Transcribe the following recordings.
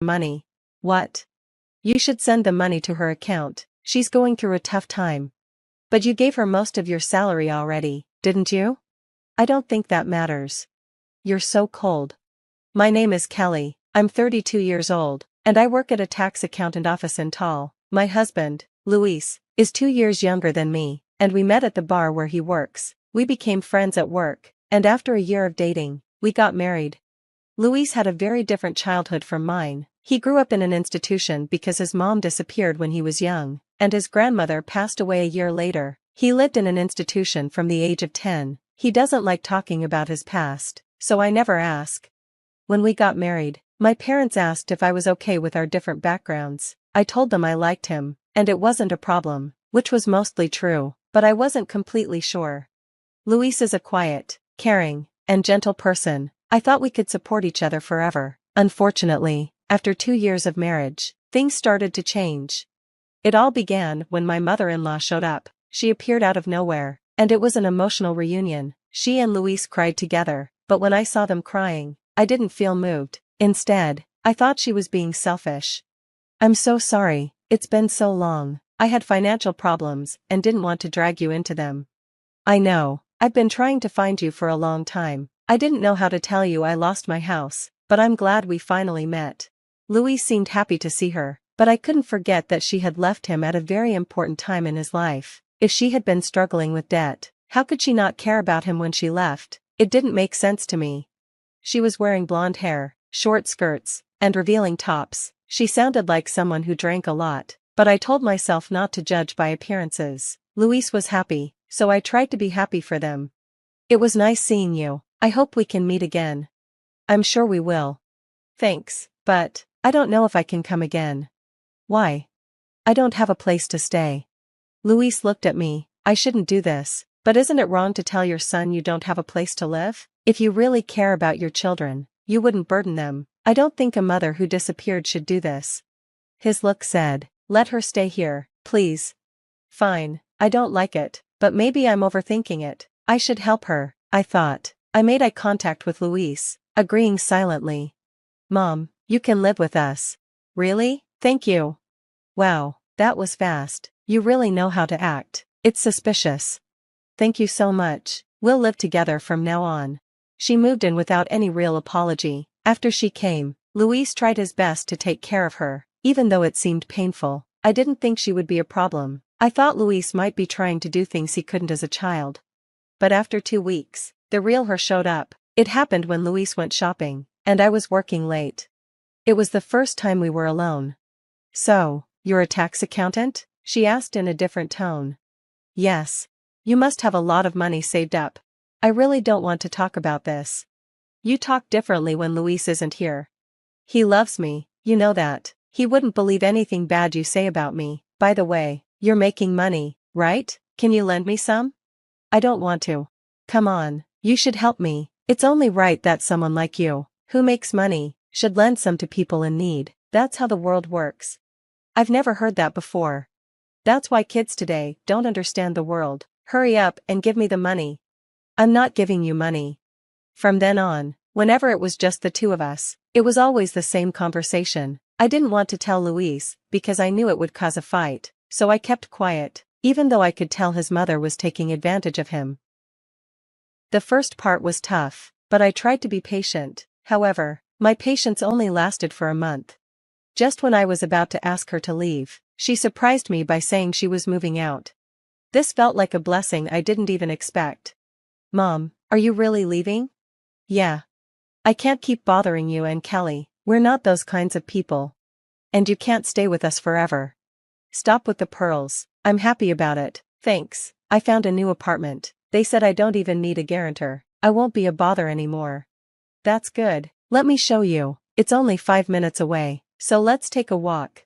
Money. What? You should send the money to her account. She's going through a tough time. But you gave her most of your salary already, didn't you? I don't think that matters. You're so cold. My name is Kelly, I'm 32 years old, and I work at a tax accountant office in Tall. My husband, Luis, is 2 years younger than me, and we met at the bar where he works. We became friends at work, and after a year of dating, we got married. Luis had a very different childhood from mine. He grew up in an institution because his mom disappeared when he was young, and his grandmother passed away a year later. He lived in an institution from the age of 10. He doesn't like talking about his past, so I never ask. When we got married, my parents asked if I was okay with our different backgrounds. I told them I liked him, and it wasn't a problem, which was mostly true, but I wasn't completely sure. Luis is a quiet, caring, and gentle person. I thought we could support each other forever. Unfortunately, after 2 years of marriage, things started to change. It all began when my mother-in-law showed up. She appeared out of nowhere, and it was an emotional reunion. She and Luis cried together, but when I saw them crying, I didn't feel moved. Instead, I thought she was being selfish. I'm so sorry, it's been so long. I had financial problems and didn't want to drag you into them. I know, I've been trying to find you for a long time. I didn't know how to tell you I lost my house, but I'm glad we finally met. Luis seemed happy to see her, but I couldn't forget that she had left him at a very important time in his life. If she had been struggling with debt, how could she not care about him when she left? It didn't make sense to me. She was wearing blonde hair, short skirts, and revealing tops. She sounded like someone who drank a lot, but I told myself not to judge by appearances. Luis was happy, so I tried to be happy for them. It was nice seeing you. I hope we can meet again. I'm sure we will. Thanks, but I don't know if I can come again. Why? I don't have a place to stay. Luis looked at me. I shouldn't do this, but isn't it wrong to tell your son you don't have a place to live? If you really care about your children, you wouldn't burden them. I don't think a mother who disappeared should do this. His look said, let her stay here, please. Fine, I don't like it, but maybe I'm overthinking it. I should help her, I thought. I made eye contact with Luis, agreeing silently. Mom, you can live with us. Really? Thank you. Wow, that was fast. You really know how to act. It's suspicious. Thank you so much. We'll live together from now on. She moved in without any real apology. After she came, Luis tried his best to take care of her, even though it seemed painful. I didn't think she would be a problem. I thought Luis might be trying to do things he couldn't as a child. But after 2 weeks, the real her showed up. It happened when Luis went shopping, and I was working late. It was the first time we were alone. So, you're a tax accountant? She asked in a different tone. Yes. You must have a lot of money saved up. I really don't want to talk about this. You talk differently when Luis isn't here. He loves me, you know that. He wouldn't believe anything bad you say about me. By the way, you're making money, right? Can you lend me some? I don't want to. Come on, you should help me. It's only right that someone like you, who makes money, should lend some to people in need. That's how the world works. I've never heard that before. That's why kids today don't understand the world. Hurry up and give me the money. I'm not giving you money. From then on, whenever it was just the two of us, it was always the same conversation. I didn't want to tell Luis because I knew it would cause a fight, so I kept quiet, even though I could tell his mother was taking advantage of him. The first part was tough, but I tried to be patient. However, my patience only lasted for a month. Just when I was about to ask her to leave, she surprised me by saying she was moving out. This felt like a blessing I didn't even expect. Mom, are you really leaving? Yeah. I can't keep bothering you and Kelly. We're not those kinds of people. And you can't stay with us forever. Stop with the pearls. I'm happy about it, thanks. I found a new apartment. They said I don't even need a guarantor. I won't be a bother anymore. That's good. Let me show you. It's only 5 minutes away, so let's take a walk.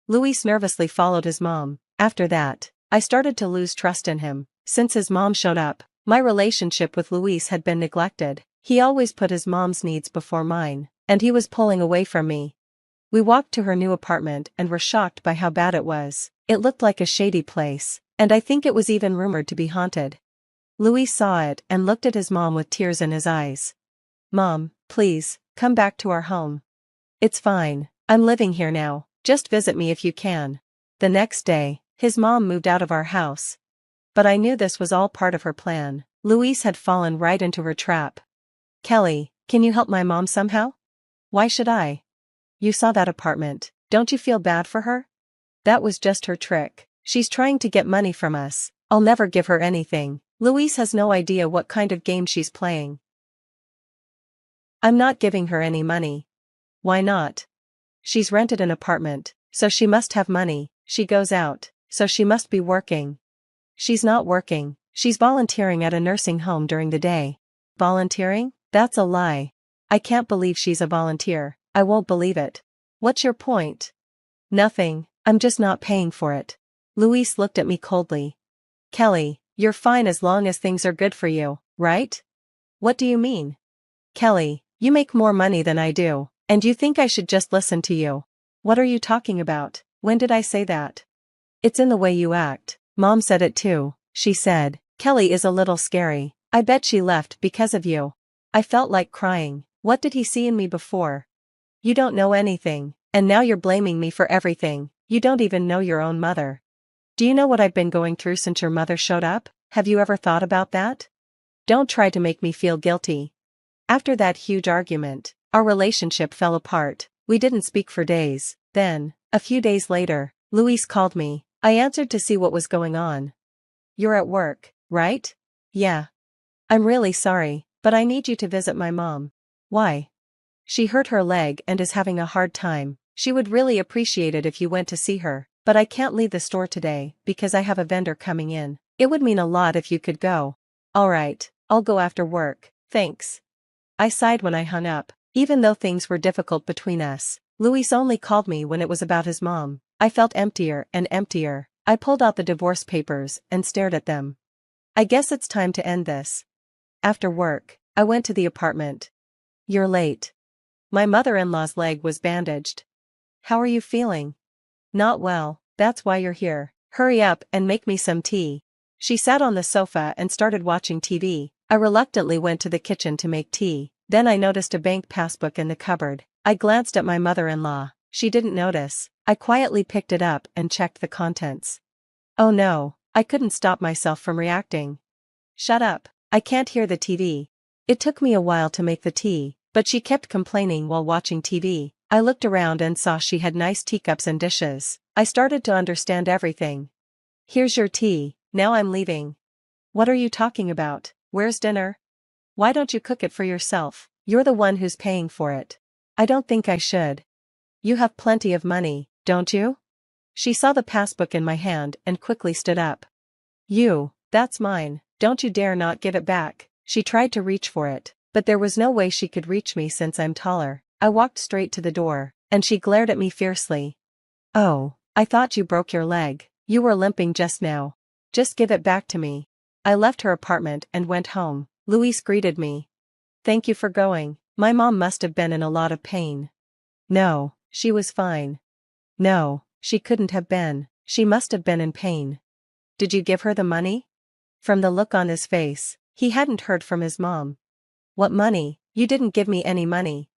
Luis nervously followed his mom. After that, I started to lose trust in him. Since his mom showed up, my relationship with Luis had been neglected. He always put his mom's needs before mine, and he was pulling away from me. We walked to her new apartment and were shocked by how bad it was. It looked like a shady place, and I think it was even rumored to be haunted. Luis saw it and looked at his mom with tears in his eyes. Mom, please, come back to our home. It's fine, I'm living here now, just visit me if you can. The next day, his mom moved out of our house. But I knew this was all part of her plan. Louise had fallen right into her trap. Kelly, can you help my mom somehow? Why should I? You saw that apartment, don't you feel bad for her? That was just her trick. She's trying to get money from us. I'll never give her anything. Louise has no idea what kind of game she's playing. I'm not giving her any money. Why not? She's rented an apartment, so she must have money. She goes out, so she must be working. She's not working, she's volunteering at a nursing home during the day. Volunteering? That's a lie. I can't believe she's a volunteer. I won't believe it. What's your point? Nothing, I'm just not paying for it. Louise looked at me coldly. Kelly, you're fine as long as things are good for you, right? What do you mean? Kelly, you make more money than I do, and you think I should just listen to you. What are you talking about? When did I say that? It's in the way you act. Mom said it too. She said, Kelly is a little scary. I bet she left because of you. I felt like crying. What did he see in me before? You don't know anything, and now you're blaming me for everything. You don't even know your own mother. Do you know what I've been going through since your mother showed up? Have you ever thought about that? Don't try to make me feel guilty. After that huge argument, our relationship fell apart. We didn't speak for days. Then, a few days later, Louise called me. I answered to see what was going on. You're at work, right? Yeah. I'm really sorry, but I need you to visit my mom. Why? She hurt her leg and is having a hard time. She would really appreciate it if you went to see her, but I can't leave the store today because I have a vendor coming in. It would mean a lot if you could go. Alright, I'll go after work, thanks. I sighed when I hung up. Even though things were difficult between us, Louis only called me when it was about his mom. I felt emptier and emptier. I pulled out the divorce papers and stared at them. I guess it's time to end this. After work, I went to the apartment. You're late. My mother-in-law's leg was bandaged. How are you feeling? Not well, that's why you're here. Hurry up and make me some tea. She sat on the sofa and started watching TV. I reluctantly went to the kitchen to make tea. Then I noticed a bank passbook in the cupboard. I glanced at my mother-in-law. She didn't notice. I quietly picked it up and checked the contents. Oh no, I couldn't stop myself from reacting. Shut up, I can't hear the TV. It took me a while to make the tea, but she kept complaining while watching TV. I looked around and saw she had nice teacups and dishes. I started to understand everything. Here's your tea, now I'm leaving. What are you talking about? Where's dinner? Why don't you cook it for yourself? You're the one who's paying for it. I don't think I should. You have plenty of money, don't you? She saw the passbook in my hand and quickly stood up. That's mine, don't you dare not give it back. She tried to reach for it, but there was no way she could reach me since I'm taller. I walked straight to the door, and she glared at me fiercely. Oh, I thought you broke your leg. You were limping just now. Just give it back to me. I left her apartment and went home. Louise greeted me. Thank you for going. My mom must have been in a lot of pain. No, she was fine. No, she couldn't have been. She must have been in pain. Did you give her the money? From the look on his face, he hadn't heard from his mom. What money? You didn't give me any money.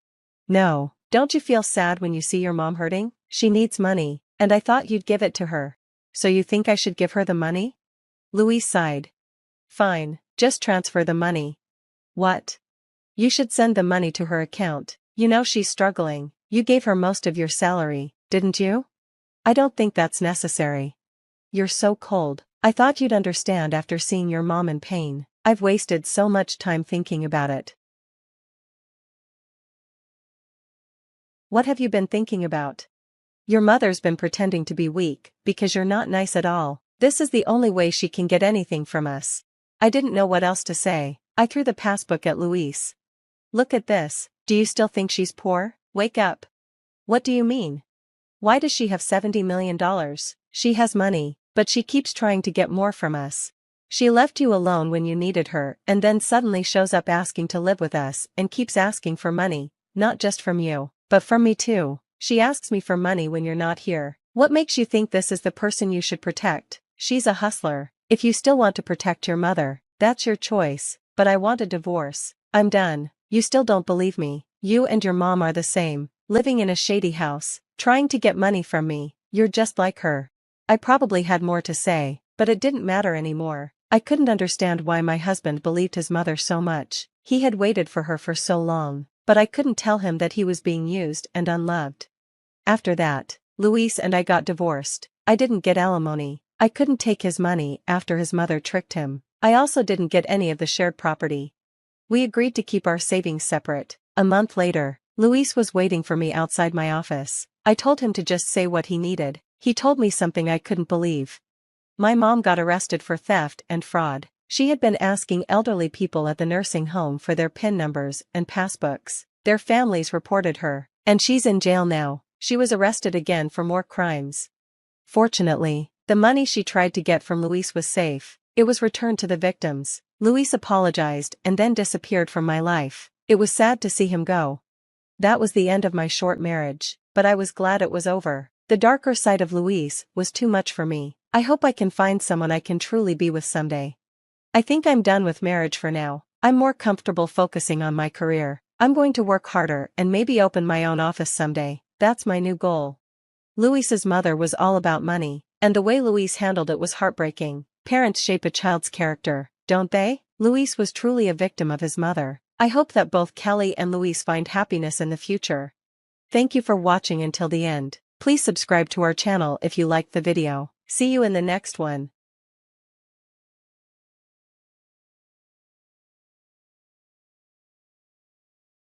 No, don't you feel sad when you see your mom hurting? She needs money, and I thought you'd give it to her. So you think I should give her the money? Louise sighed. Fine, just transfer the money. What? You should send the money to her account. You know she's struggling. You gave her most of your salary, didn't you? I don't think that's necessary. You're so cold. I thought you'd understand after seeing your mom in pain. I've wasted so much time thinking about it. What have you been thinking about? Your mother's been pretending to be weak, because you're not nice at all. This is the only way she can get anything from us. I didn't know what else to say. I threw the passbook at Louise. Look at this. Do you still think she's poor? Wake up. What do you mean? Why does she have $70 million? She has money, but she keeps trying to get more from us. She left you alone when you needed her and then suddenly shows up asking to live with us and keeps asking for money, not just from you, but from me too. She asks me for money when you're not here. What makes you think this is the person you should protect? She's a hustler. If you still want to protect your mother, that's your choice, but I want a divorce. I'm done. You still don't believe me. You and your mom are the same, living in a shady house, Trying to get money from me, you're just like her. I probably had more to say, but it didn't matter anymore. I couldn't understand why my husband believed his mother so much. He had waited for her for so long, but I couldn't tell him that he was being used and unloved. After that, Luis and I got divorced. I didn't get alimony. I couldn't take his money after his mother tricked him. I also didn't get any of the shared property. We agreed to keep our savings separate. A month later, Luis was waiting for me outside my office. I told him to just say what he needed. He told me something I couldn't believe. My mom got arrested for theft and fraud. She had been asking elderly people at the nursing home for their PIN numbers and passbooks. Their families reported her, and she's in jail now. She was arrested again for more crimes. Fortunately, the money she tried to get from Luis was safe. It was returned to the victims. Luis apologized and then disappeared from my life. It was sad to see him go. That was the end of my short marriage, but I was glad it was over. The darker side of Luis was too much for me. I hope I can find someone I can truly be with someday. I think I'm done with marriage for now. I'm more comfortable focusing on my career. I'm going to work harder and maybe open my own office someday. That's my new goal. Luis's mother was all about money, and the way Luis handled it was heartbreaking. Parents shape a child's character, don't they? Luis was truly a victim of his mother. I hope that both Kelly and Luis find happiness in the future. Thank you for watching until the end. Please subscribe to our channel if you liked the video. See you in the next one.